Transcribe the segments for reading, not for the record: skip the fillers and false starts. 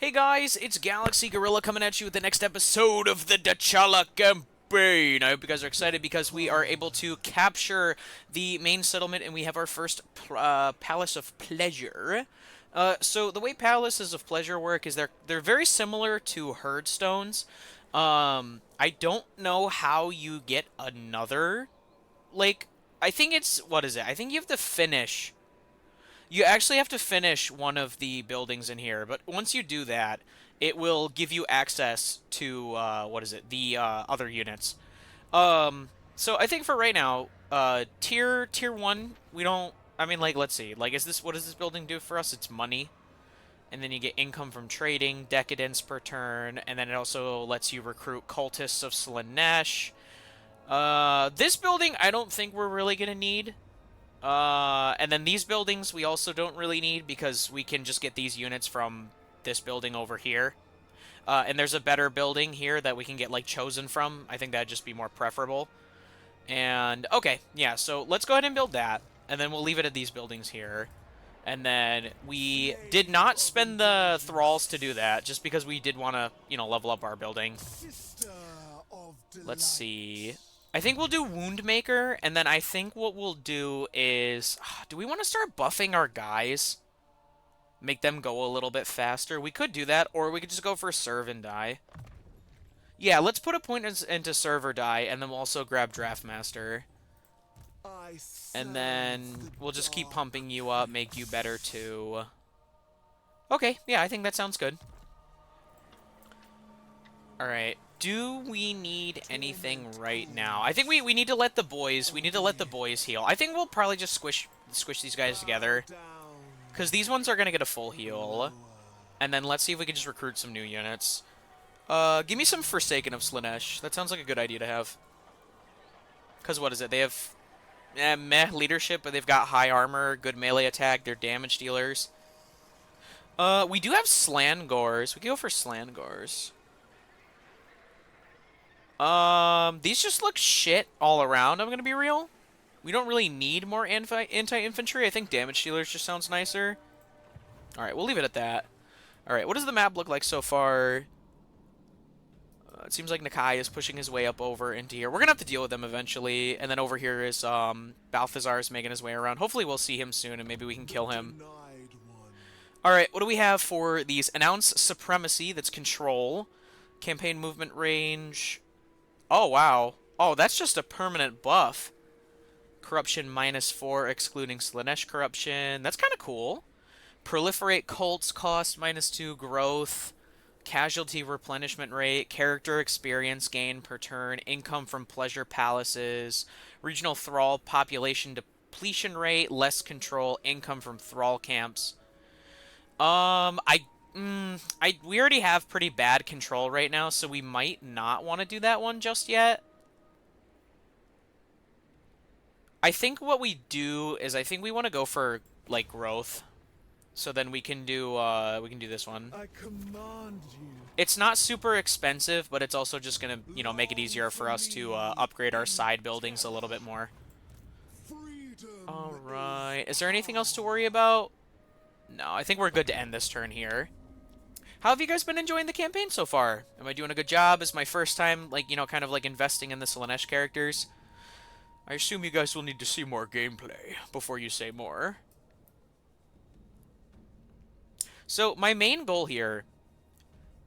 Hey guys, it's GalaxyGorilla coming at you with the next episode of the Dechala campaign. I hope you guys are excited because we are able to capture the main settlement and we have our first Palace of Pleasure. So the way Palaces of Pleasure work is they're very similar to Herdstones. I don't know how you get another, like, I think it's, what is it? I think you have to finish you actually have to finish one of the buildings in here, but once you do that, it will give you access to, what is it, the other units. So I think for right now, tier 1, we don't, I mean, like, let's see, like, what does this building do for us? It's money, and then you get income from trading, decadence per turn, and then it also lets you recruit cultists of Slaanesh. This building, I don't think we're really gonna need. And then these buildings we also don't really need because we can just get these units from this building over here. And there's a better building here that we can get, like, chosen from. I think that'd just be more preferable. And, okay, yeah, so let's go ahead and build that. And then we'll leave it at these buildings here. And then we did not spend the thralls to do that, just because we did want to, level up our building. Let's see. I think we'll do Woundmaker, and then I think what we'll do is... Do we want to start buffing our guys? Make them go a little bit faster? We could do that, or we could just go for Serve and Die. Yeah, let's put a point into Serve or Die, and then we'll also grab Draftmaster. And then we'll just keep pumping you up, make you better too. Okay, yeah, I think that sounds good. Alright. Do we need anything right now? I think we need to let the boys heal. I think we'll probably just squish these guys together. Because these ones are going to get a full heal. And then let's see if we can just recruit some new units. Give me some Forsaken of Slaanesh. That sounds like a good idea to have. Because what is it? They have meh leadership, but they've got high armor, good melee attack, they're damage dealers. We do have Slangors. We can go for Slangors. These just look shit all around, I'm gonna be real. We don't really need more anti-infantry. I think damage dealers just sounds nicer. Alright, we'll leave it at that. Alright, what does the map look like so far? It seems like Nakai is pushing his way up over into here. We're gonna have to deal with them eventually. And then over here is, Balthazar is making his way around. Hopefully we'll see him soon and maybe we can kill him. Alright, what do we have for these? Announce Supremacy, that's control. Campaign movement range... Oh, wow. Oh, that's just a permanent buff. Corruption -4, excluding Slaanesh corruption. That's kind of cool. Proliferate cults, cost -2, growth. Casualty replenishment rate. Character experience gain per turn. Income from pleasure palaces. Regional thrall population depletion rate. Less control. Income from thrall camps. We already have pretty bad control right now, so we might not want to do that one just yet. I think what we do is I think we want to go for, like, growth. So then we can do this one. I command you. It's not super expensive, but it's also just gonna, make it easier for us to upgrade our side buildings a little bit more. Alright. Is there anything else to worry about? No, I think we're good to end this turn here. How have you guys been enjoying the campaign so far? Am I doing a good job? Is my first time, like, kind of like investing in the Slaanesh characters? I assume you guys will need to see more gameplay before you say more. So, my main goal here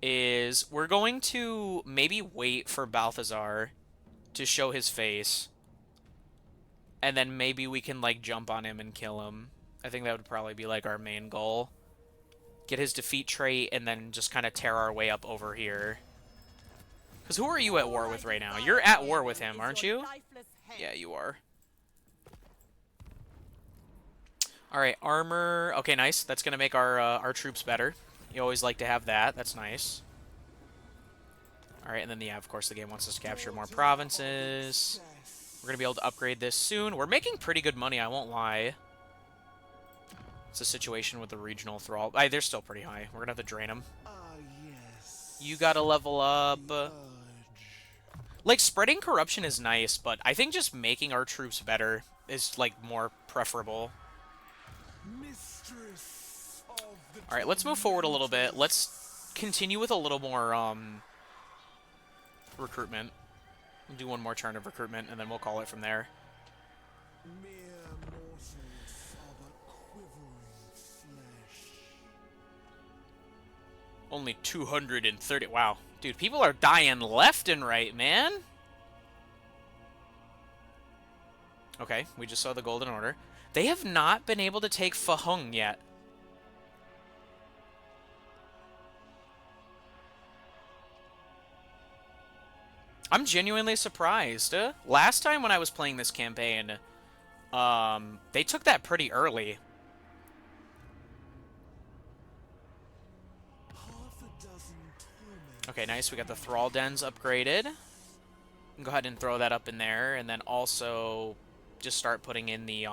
is we're going to maybe wait for Balthazar to show his face. And then maybe we can, like, jump on him and kill him. I think that would probably be, like, our main goal. Get his defeat trait, and then just kind of tear our way up over here. Because who are you at war with right now? You're at war with him, aren't you? Yeah, you are. Alright, armor. Okay, nice. That's going to make our troops better. You always like to have that. That's nice. Alright, and then, yeah, of course, the game wants us to capture more provinces. We're going to be able to upgrade this soon. We're making pretty good money, I won't lie. It's a situation with the regional thrall. They're still pretty high. We're gonna have to drain them. Yes. You gotta level up. Like, spreading corruption is nice, but I think just making our troops better is, like, more preferable. Alright, let's move forward a little bit. Let's continue with a little more recruitment. We'll do one more turn of recruitment, and then we'll call it from there. Mere mortals are but quivering flesh. Only 230. Wow. Dude, people are dying left and right, man. Okay, we just saw the Golden Order. They have not been able to take Fahung yet. I'm genuinely surprised. Last time when I was playing this campaign, they took that pretty early. Okay, nice. We got the Thrall Dens upgraded. Go ahead and throw that up in there, and then also just start putting in the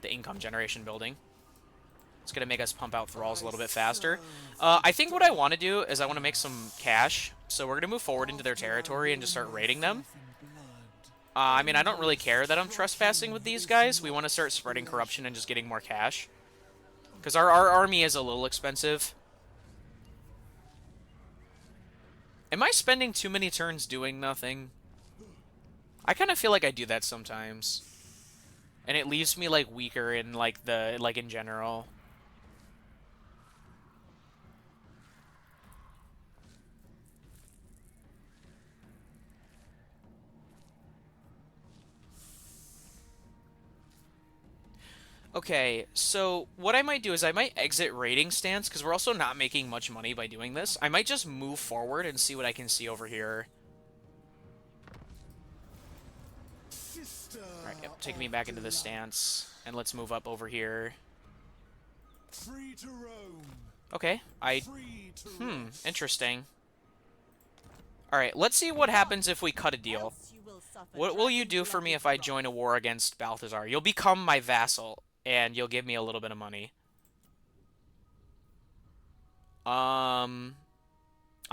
income generation building. It's gonna make us pump out thralls a little bit faster. I think what I want to do is I want to make some cash, so we're gonna move forward into their territory and just start raiding them. I mean, I don't really care that I'm trespassing with these guys. We want to start spreading corruption and just getting more cash, because our army is a little expensive. Am I spending too many turns doing nothing? I kind of feel like I do that sometimes. And it leaves me, like, weaker in, like, in general. Okay, so what I might do is I might exit raiding stance, because we're also not making much money by doing this. I might just move forward and see what I can see over here. Alright, yep, taking me back into the stance. And let's move up over here. Okay, interesting. Alright, let's see what happens if we cut a deal. What will you do for me if I join a war against Balthazar? You'll become my vassal, and you'll give me a little bit of money. I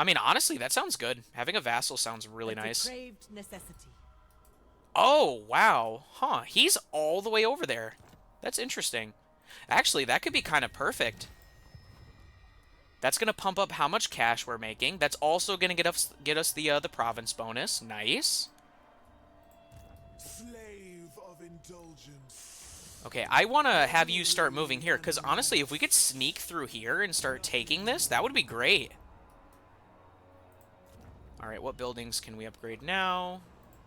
mean, honestly, that sounds good. Having a vassal sounds really nice. Oh, wow. Huh, he's all the way over there. That's interesting. Actually, that could be kind of perfect. That's going to pump up how much cash we're making. That's also going to get us the province bonus. Nice. Slave of indulgence. Okay, I want to have you start moving here, because honestly, if we could sneak through here and start taking this, that would be great. Alright, what buildings can we upgrade now?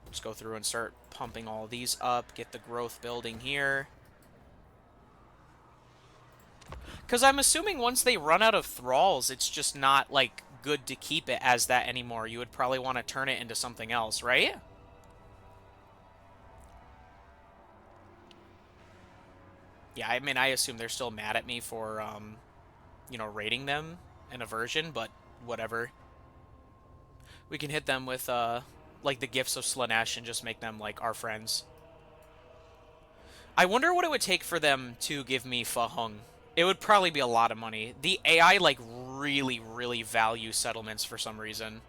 Let's go through and start pumping all these up, get the growth building here. Because I'm assuming once they run out of thralls, it's just not, like, good to keep it as that anymore. You would probably want to turn it into something else, right? Yeah, I mean, I assume they're still mad at me for, you know, raiding them in a version, but whatever. We can hit them with, like, the gifts of Slanesh and just make them, like, our friends. I wonder what it would take for them to give me Fahung. It would probably be a lot of money. The AI, like, really, really value settlements for some reason.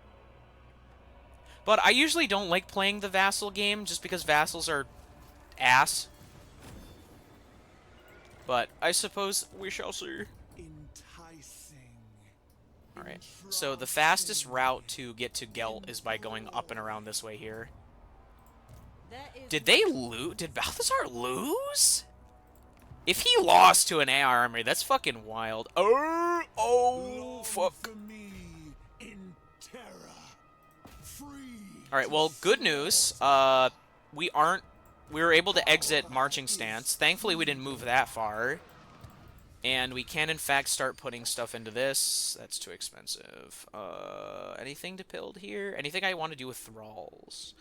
But I usually don't like playing the vassal game just because vassals are ass. But I suppose we shall see. Alright, so the fastest route to get to Gelt is by going up and around this way here. Did they lose? Did Balthazar lose? If he lost to an AI army, that's fucking wild. Oh, fuck. Alright, well, good news. We were able to exit marching stance. Thankfully, we didn't move that far. And we can, in fact, start putting stuff into this. That's too expensive. Anything to build here? Anything I want to do with thralls?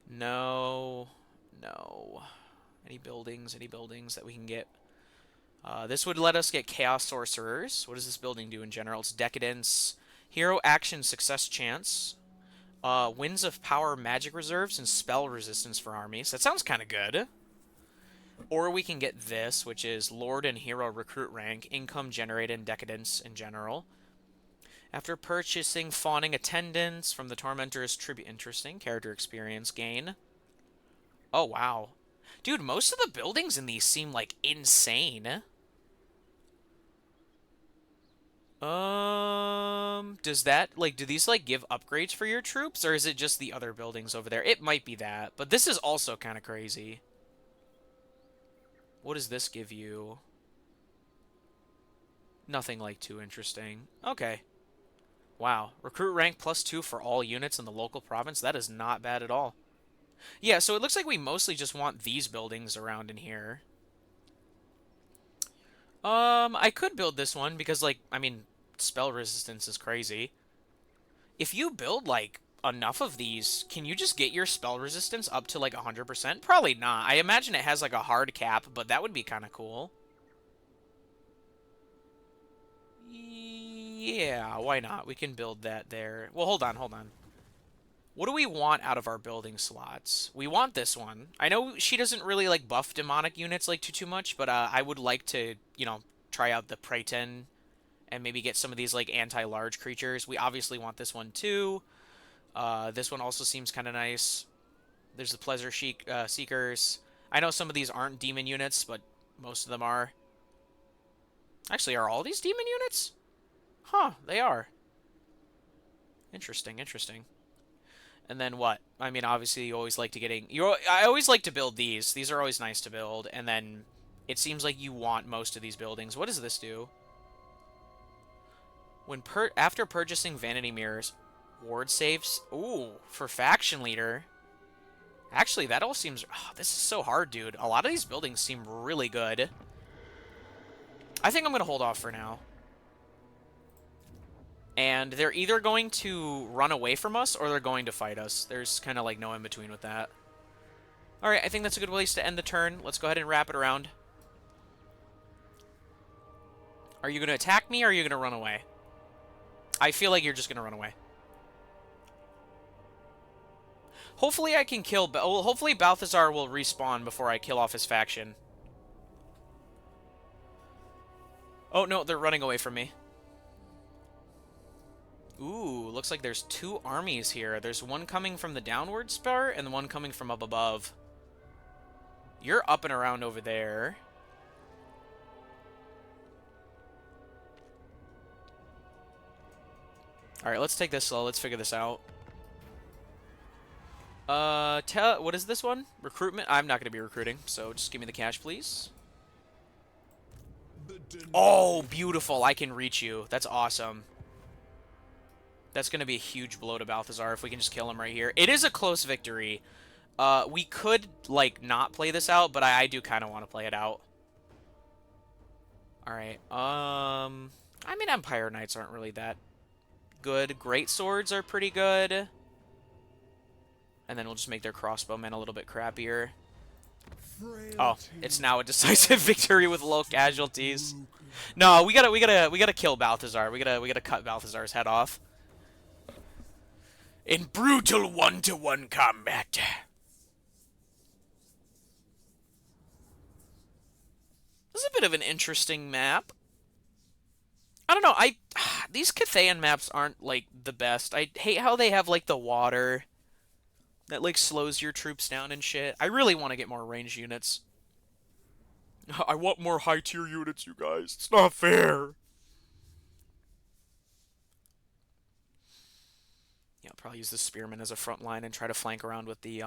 No. No. Any buildings that we can get? This would let us get Chaos Sorcerers. What does this building do in general? It's Decadence, Hero Action Success Chance, Winds of Power Magic Reserves, and Spell Resistance for armies. That sounds kind of good. Or we can get this, which is Lord and Hero Recruit Rank, Income Generated, and Decadence in general. After purchasing Fawning Attendance from the Tormentor's Tribute. Interesting. Character experience gain. Oh, wow. Dude, most of the buildings in these seem, like, insane. Does that, like, do these, like, give upgrades for your troops, or is it just the other buildings over there? It might be that, but this is also kind of crazy. What does this give you? Nothing, like, too interesting. Okay. Wow. Recruit rank +2 for all units in the local province? That is not bad at all. Yeah, so it looks like we mostly just want these buildings around in here. I could build this one because, like, I mean, spell resistance is crazy. If you build, like, enough of these, can you just get your spell resistance up to, like, 100%? Probably not. I imagine it has, like, a hard cap, but that would be kind of cool. Yeah, why not? We can build that there. Well, hold on, hold on. What do we want out of our building slots? We want this one. I know she doesn't really, like, buff demonic units, like, too much, but I would like to, you know, try out the Praeton and maybe get some of these, like, anti-large creatures. We obviously want this one, too. This one also seems kind of nice. There's the Pleasure Seekers. I know some of these aren't demon units, but most of them are. Actually, are all these demon units? Huh, they are. Interesting, interesting. And then what? I mean, obviously, you always like to I always like to build these. These are always nice to build. And then it seems like you want most of these buildings. What does this do? After purchasing Vanity Mirrors, ward saves. Ooh, for faction leader. Actually, that all seems... Oh, this is so hard, dude. A lot of these buildings seem really good. I think I'm going to hold off for now. And they're either going to run away from us or they're going to fight us. There's kind of like no in-between with that. Alright, I think that's a good place to end the turn. Let's go ahead and wrap it around. Are you going to attack me or are you going to run away? I feel like you're just going to run away. Hopefully I can kill... Well, hopefully Balthazar will respawn before I kill off his faction. Oh, no, they're running away from me. Ooh, looks like there's two armies here. There's one coming from the downward spur and one coming from up above. You're up and around over there. Alright, let's take this slow. Let's figure this out. What is this one? Recruitment? I'm not going to be recruiting, so just give me the cash, please. Oh, beautiful. I can reach you. That's awesome. That's going to be a huge blow to Balthazar if we can just kill him right here. It is a close victory. We could, like, not play this out, but I do kind of want to play it out. Alright, I mean, Empire Knights aren't really that good. Great Swords are pretty good. And then we'll just make their crossbowmen a little bit crappier. Oh, it's now a decisive victory with low casualties. No, we gotta kill Balthazar. We gotta cut Balthazar's head off. In brutal one-to-one combat. This is a bit of an interesting map. I don't know, these Cathayan maps aren't, like, the best. I hate how they have, like, the water that, like, slows your troops down and shit. I really want to get more ranged units. I want more high-tier units, you guys. It's not fair. Yeah, I'll probably use the Spearmen as a front line and try to flank around with the,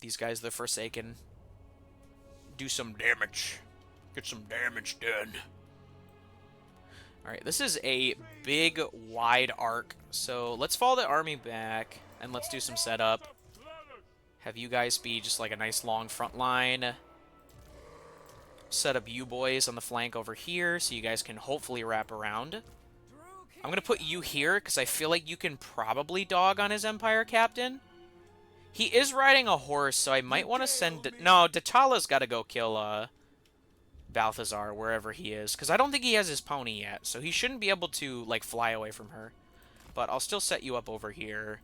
these guys, the Forsaken. Do some damage. Get some damage done. Alright, this is a big, wide arc. So let's follow the army back, and let's do some setup. Have you guys be just like a nice long front line. Set up you boys on the flank over here, so you guys can hopefully wrap around. I'm going to put you here, because I feel like you can probably dog on his Empire Captain. He is riding a horse, so I might want to send... No, Dechala got to go kill, Balthazar, wherever he is. Because I don't think he has his pony yet, so he shouldn't be able to, like, fly away from her. But I'll still set you up over here.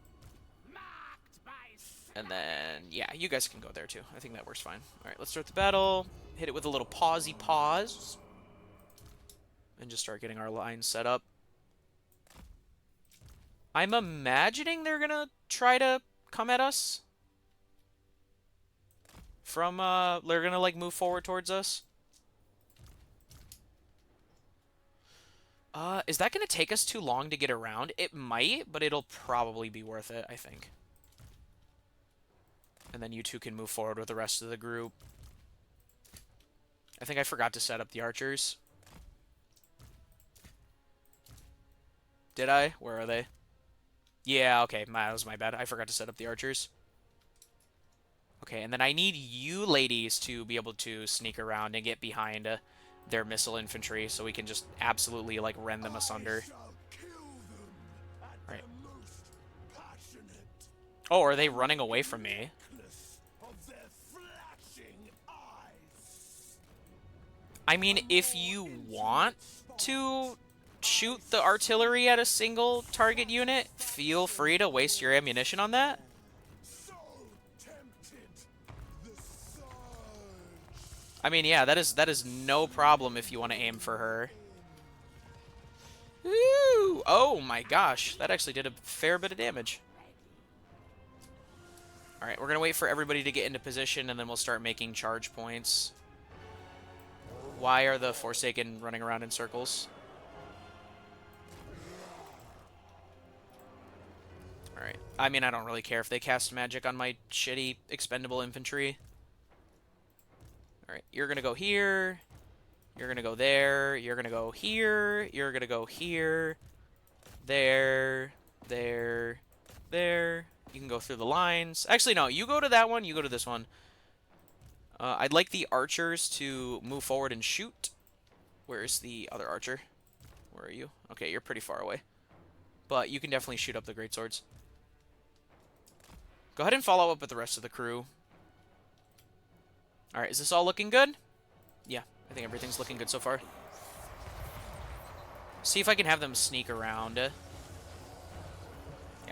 And then, yeah, you guys can go there, too. I think that works fine. Alright, let's start the battle. Hit it with a little pausey pause. And just start getting our lines set up. I'm imagining they're gonna try to come at us. From, they're gonna, like, move forward towards us. Is that going to take us too long to get around? It might, but it'll probably be worth it, I think. And then you two can move forward with the rest of the group. I think I forgot to set up the archers. Did I? Where are they? Yeah, okay. That was my bad. I forgot to set up the archers. Okay, and then I need you ladies to be able to sneak around and get behind their missile infantry so we can just absolutely, like, rend them asunder. Alright. Oh, are they running away from me? I mean, if you want to shoot the artillery at a single target unit, feel free to waste your ammunition on that. I mean, yeah, that is no problem if you want to aim for her. Ooh! Oh my gosh, that actually did a fair bit of damage. Alright, we're going to wait for everybody to get into position, and then we'll start making charge points. Why are the Forsaken running around in circles? Alright. I mean, I don't really care if they cast magic on my shitty expendable infantry. Alright, you're gonna go here. You're gonna go there. You're gonna go here. You're gonna go here. There. There. There. You can go through the lines. Actually, no. You go to that one. You go to this one. I'd like the archers to move forward and shoot. Where's the other archer? Where are you? Okay, you're pretty far away. But you can definitely shoot up the greatswords. Go ahead and follow up with the rest of the crew. Alright, is this all looking good? Yeah, I think everything's looking good so far. See if I can have them sneak around. Yeah,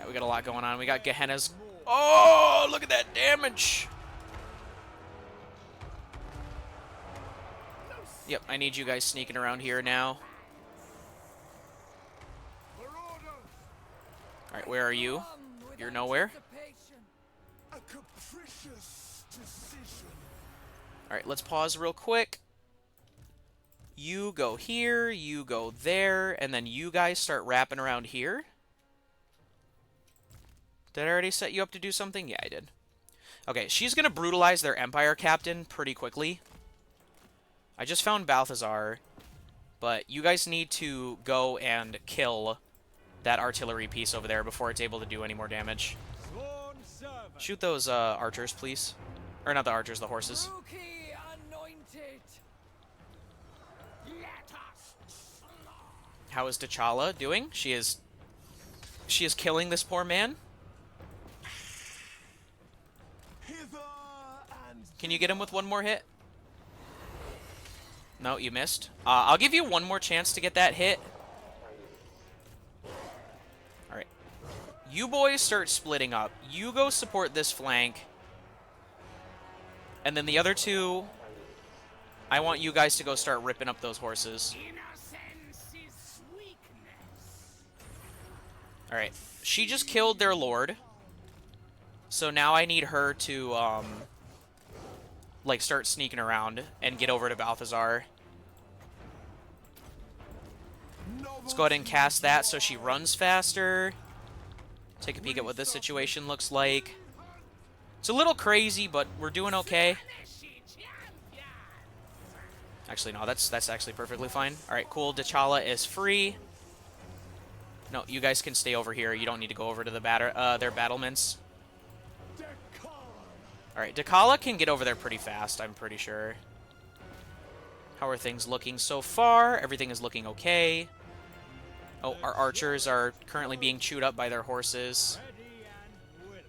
we got a lot going on. We got Gehenna's... Oh, look at that damage! Yep, I need you guys sneaking around here now. Alright, where are you? You're nowhere. Alright, let's pause real quick. You go here, you go there, and then you guys start wrapping around here. Did I already set you up to do something? Yeah, I did. Okay, she's going to brutalize their Empire captain pretty quickly. I just found Balthazar, but you guys need to go and kill that artillery piece over there before it's able to do any more damage. Shoot those archers, please. Or not the archers, the horses. How is Dechala doing? She is killing this poor man. Can you get him with one more hit? No, you missed. I'll give you one more chance to get that hit. Alright. You boys start splitting up. You go support this flank. And then the other two, I want you guys to go start ripping up those horses. Alright. She just killed their lord. So now I need her to, like, start sneaking around and get over to Balthazar. Let's go ahead and cast that so she runs faster. Take a peek at what this situation looks like. It's a little crazy, but we're doing okay. Actually, no, that's actually perfectly fine. Alright, cool. Dechala is free. No, you guys can stay over here. You don't need to go over to the their battlements. Alright, Dechala can get over there pretty fast, I'm pretty sure. How are things looking so far? Everything is looking okay. Oh, our archers are currently being chewed up by their horses.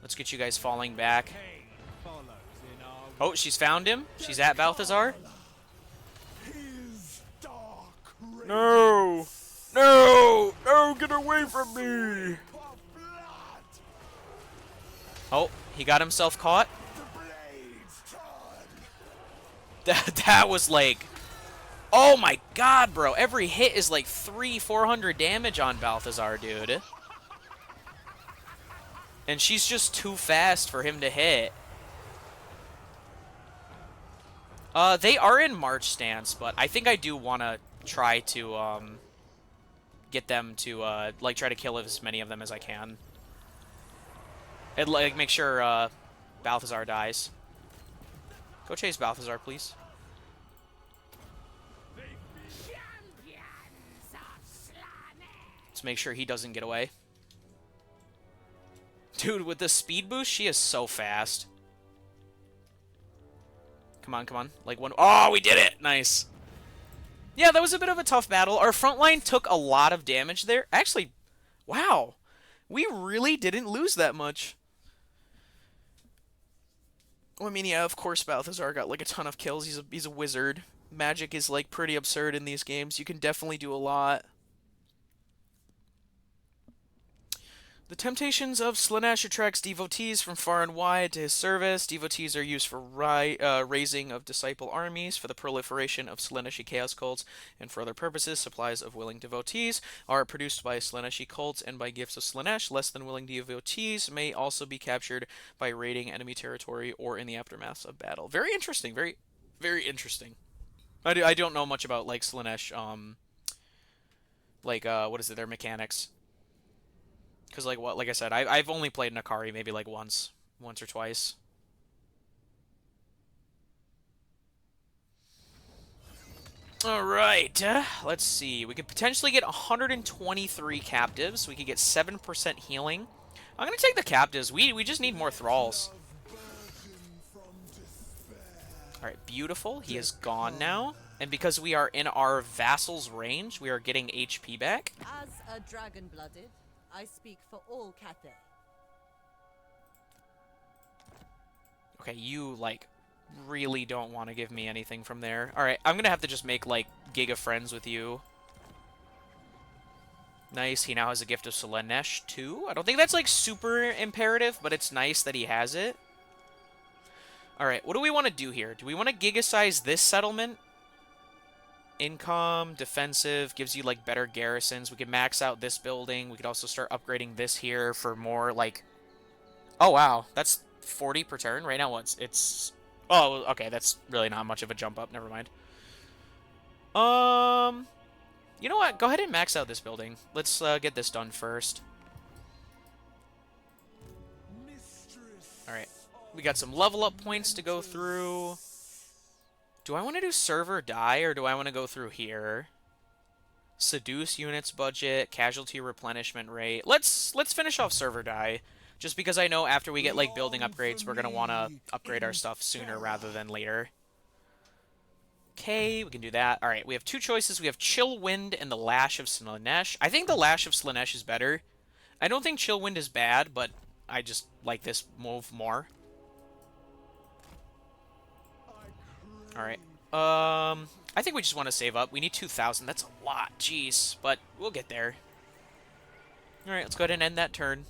Let's get you guys falling back. Oh, she's found him. She's at Balthazar. No! No! No, get away from me! Oh, he got himself caught. That was like... Oh my god, bro. Every hit is like 400 damage on Balthazar, dude. And she's just too fast for him to hit. They are in march stance, but I think I do want to try to, get them to, like, try to kill as many of them as I can. And, like, make sure, Balthazar dies. Go chase Balthazar, please. Let's make sure he doesn't get away. Dude, with the speed boost, she is so fast. Come on, come on. Like one. Oh, we did it! Nice. Yeah, that was a bit of a tough battle. Our front line took a lot of damage there. Actually, wow. We really didn't lose that much. Well, I mean, yeah, of course Balthazar got like a ton of kills. He's a wizard. Magic is like pretty absurd in these games. You can definitely do a lot. The temptations of Slaanesh attracts devotees from far and wide to his service. Devotees are used for raising of disciple armies, for the proliferation of Slaaneshi chaos cults, and for other purposes. Supplies of willing devotees are produced by Slaaneshi cults and by gifts of Slaanesh. Less than willing devotees may also be captured by raiding enemy territory or in the aftermath of battle. Very interesting. Very, very interesting. I don't know much about like Slaanesh. What is it? Their mechanics. Because, like I said, I've only played Nakari maybe, like, once or twice. Alright, let's see. We could potentially get 123 captives. We could get 7% healing. I'm going to take the captives. We just need more thralls. Alright, beautiful. He is gone now. And because we are in our vassal's range, we are getting HP back. As a dragon-blooded, I speak for all Cathay. Okay, you, like, really don't want to give me anything from there. Alright, I'm gonna have to just make, like, Giga friends with you. Nice, he now has a gift of Slaanesh, too. I don't think that's, like, super imperative, but it's nice that he has it. Alright, what do we want to do here? Do we want to Giga-size this settlement? Income, defensive, gives you, like, better garrisons. We can max out this building. We could also start upgrading this here for more, like... Oh, wow. That's 40 per turn. Right now, it's... Oh, okay. That's really not much of a jump up. Never mind. You know what? Go ahead and max out this building. Let's get this done first. Alright. We got some level up points to go through. Do I want to do server die, or do I want to go through here? Seduce units budget, casualty replenishment rate. Let's finish off server die, just because I know after we get like building upgrades, we're gonna want to upgrade our stuff sooner rather than later. Okay, we can do that. All right, we have two choices. We have Chill Wind and the Lash of Slaanesh. I think the Lash of Slaanesh is better. I don't think Chill Wind is bad, but I just like this move more. Alright. I think we just want to save up. We need 2,000. That's a lot. Jeez. But we'll get there. Alright, let's go ahead and end that turn.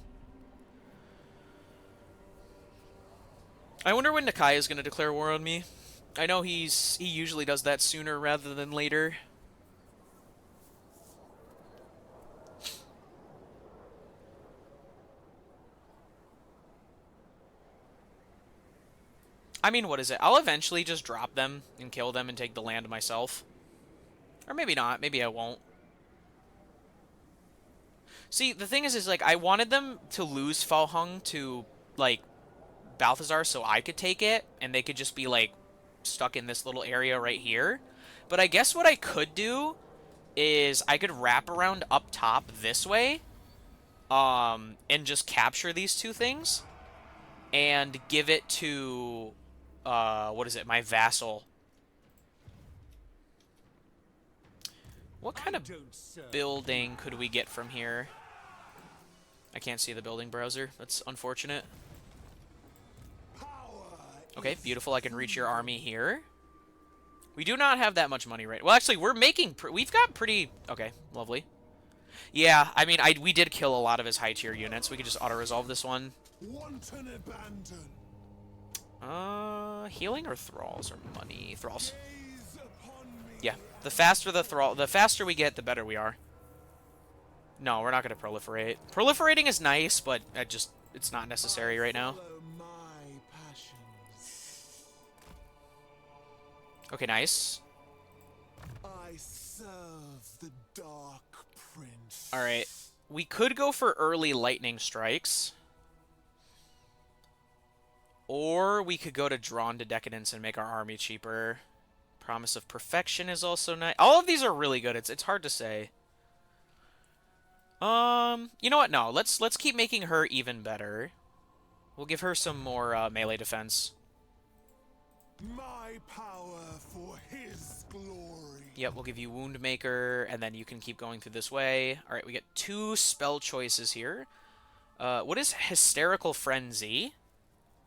I wonder when Nakai is going to declare war on me. I know he usually does that sooner rather than later. I mean, what is it? I'll eventually just drop them and kill them and take the land myself. Or maybe not. Maybe I won't. See, the thing is like, I wanted them to lose Falhung to, like, Balthazar so I could take it, and they could just be, like, stuck in this little area right here. But I guess what I could do is I could wrap around up top this way, and just capture these two things, and give it to... what is it? My vassal. What kind of building could we get from here? I can't see the building browser. That's unfortunate. Okay, beautiful. I can reach your army here. We do not have that much money right... Well, actually, we're making... We've got pretty... Okay, lovely. Yeah, I mean, we did kill a lot of his high-tier units. We could just auto-resolve this one. Wanton abandon. Healing or thralls or money? Thralls. Yeah, the faster we get, the better we are. No, we're not going to proliferate. Proliferating is nice, but it's not necessary right now. Okay, nice. serve the Dark Prince. Alright. We could go for early lightning strikes. Or we could go to Drawn to Decadence and make our army cheaper. Promise of Perfection is also nice. All of these are really good. It's hard to say. You know what? No, let's keep making her even better. We'll give her some more melee defense. My power for his glory. Yep, we'll give you Wound Maker, and then you can keep going through this way. All right, we get 2 spell choices here. What is Hysterical Frenzy?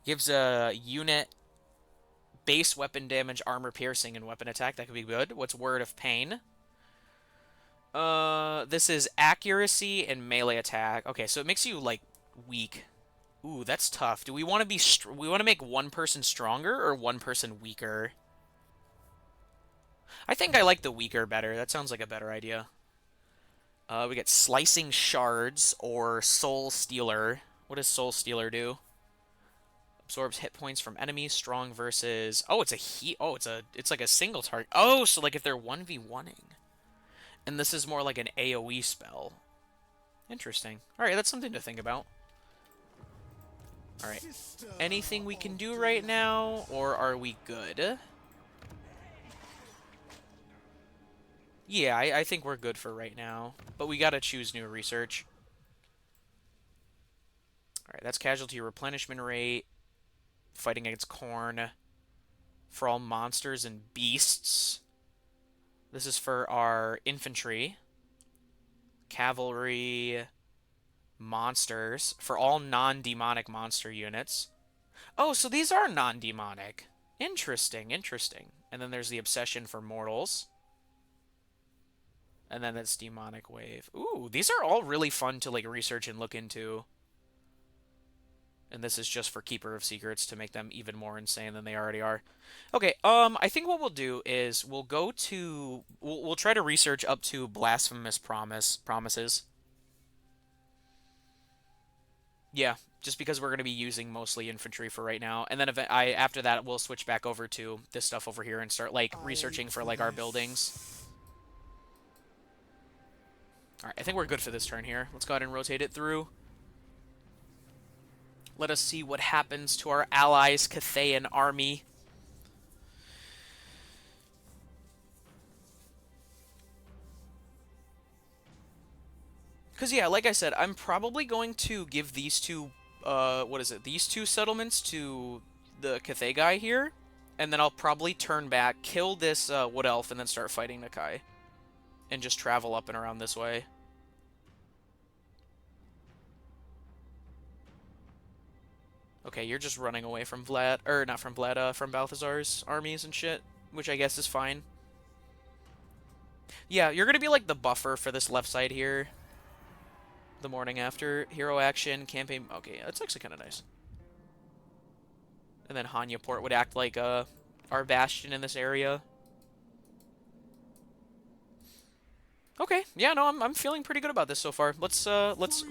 Gives a unit base weapon damage, armor piercing, and weapon attack. That could be good. What's Word of Pain? This is accuracy and melee attack. Okay, so it makes you, like, weak. Ooh, that's tough. Do we want to be we want to make one person stronger or one person weaker? I think I like the weaker better. That sounds like a better idea. We get Slicing Shards or Soul Stealer. What does Soul Stealer do? Absorbs hit points from enemies. Strong versus... Oh, it's a heat. Oh, it's like a single target. Oh, so like if they're 1v1ing. And this is more like an AoE spell. Interesting. Alright, that's something to think about. Alright. Anything we can do right now, or are we good? Yeah, I think we're good for right now. But we gotta choose new research. Alright, that's casualty replenishment rate. Fighting against Khorne. For all monsters and beasts. This is for our infantry. Cavalry. Monsters. For all non-demonic monster units. Oh, so these are non-demonic. Interesting, interesting. And then there's the obsession for mortals. And then that's demonic wave. Ooh, these are all really fun to like research and look into. And this is just for Keeper of Secrets to make them even more insane than they already are. Okay, I think what we'll do is we'll go to... We'll try to research up to Blasphemous Promises. Yeah, just because we're going to be using mostly infantry for right now. And then after that, we'll switch back over to this stuff over here and start, like, researching for, like, our buildings. Alright, I think we're good for this turn here. Let's go ahead and rotate it through. Let us see what happens to our allies' Cathayan army. Because, yeah, like I said, I'm probably going to give these two, these two settlements to the Cathay guy here. And then I'll probably turn back, kill this Wood Elf, and then start fighting Nakai. And just travel up and around this way. Okay, you're just running away from Vlad, or not from Vlad, from Balthazar's armies and shit, which I guess is fine. Yeah, you're gonna be like the buffer for this left side here. The morning after. Hero action, campaign... Okay, that's actually kind of nice. And then Hanyaport would act like our bastion in this area. Okay, yeah, no, I'm feeling pretty good about this so far. Let's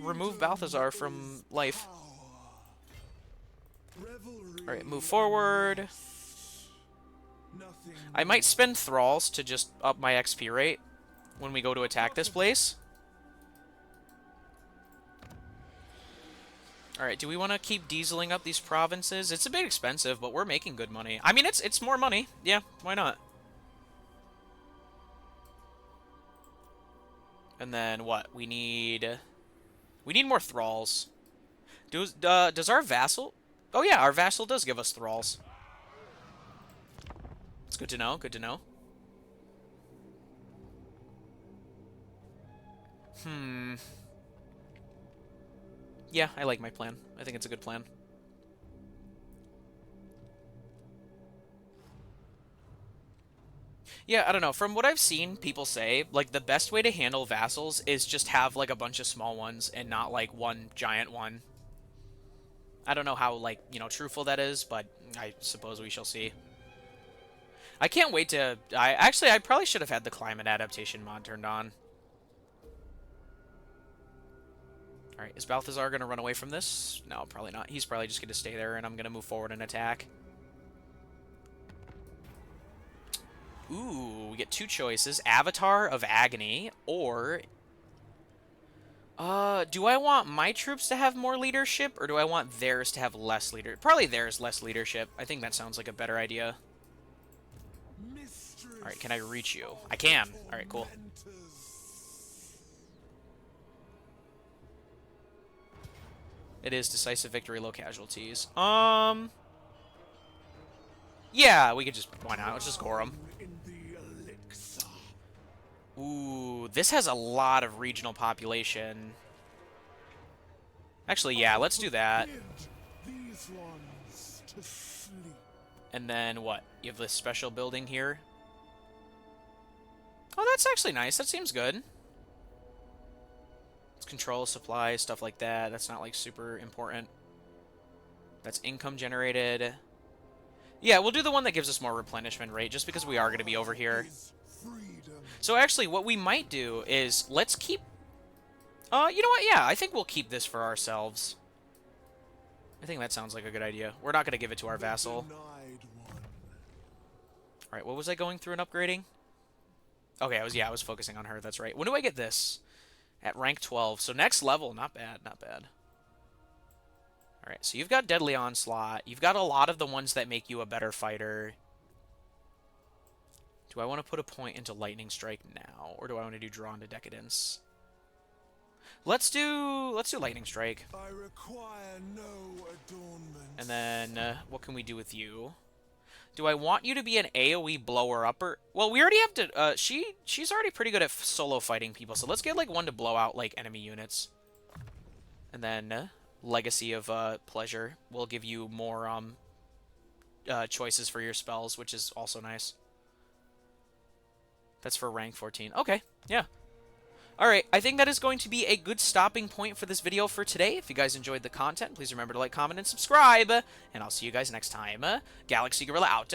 remove Balthazar from life. Alright, move forward. I might spend Thralls to just up my XP rate when we go to attack this place. Alright, do we want to keep dieseling up these provinces? It's a bit expensive, but we're making good money. I mean, it's more money. Yeah, why not? And then what? We need more Thralls. Does our vassal... Oh yeah, our vassal does give us Thralls. It's good to know, good to know. Yeah, I like my plan. I think it's a good plan. Yeah, I don't know. From what I've seen people say, like, the best way to handle vassals is just have, like, a bunch of small ones and not, like, one giant one. I don't know how, like, you know, truthful that is, but I suppose we shall see. I can't wait to... I probably should have had the climate adaptation mod turned on. Alright, is Balthazar going to run away from this? No, probably not. He's probably just going to stay there, and I'm going to move forward and attack. Ooh, we get two choices. Avatar of Agony, or... do I want my troops to have more leadership, or do I want theirs to have less leadership? Probably theirs less leadership. I think that sounds like a better idea. Alright, can I reach you? I can. Alright, cool. It is decisive victory, low casualties. Yeah, we could just... Why not? Let's just gore them. Ooh, this has a lot of regional population. Actually, yeah, let's do that. And then what? You have this special building here. Oh, that's actually nice. That seems good. It's control, supply, stuff like that. That's not, like, super important. That's income generated. Yeah, we'll do the one that gives us more replenishment rate, just because we are going to be over here. So actually, what we might do is, let's keep... you know what? Yeah, I think we'll keep this for ourselves. I think that sounds like a good idea. We're not going to give it to our vassal. Alright, what was I going through and upgrading? Okay, I was focusing on her, that's right. When do I get this? At rank 12. So next level, not bad, not bad. Alright, so you've got Deadly Onslaught. You've got a lot of the ones that make you a better fighter. Do I want to put a point into Lightning Strike now, or do I want to do Drawn to Decadence? Let's do Lightning Strike. I require no adornment. And then what can we do with you? Do I want you to be an AoE blower upper? Well, we already have to. She's already pretty good at solo fighting people, so let's get like one to blow out like enemy units. And then Legacy of Pleasure will give you more choices for your spells, which is also nice. That's for rank 14. Okay, yeah. Alright, I think that is going to be a good stopping point for this video for today. If you guys enjoyed the content, please remember to like, comment, and subscribe. And I'll see you guys next time. Galaxy Gorilla out.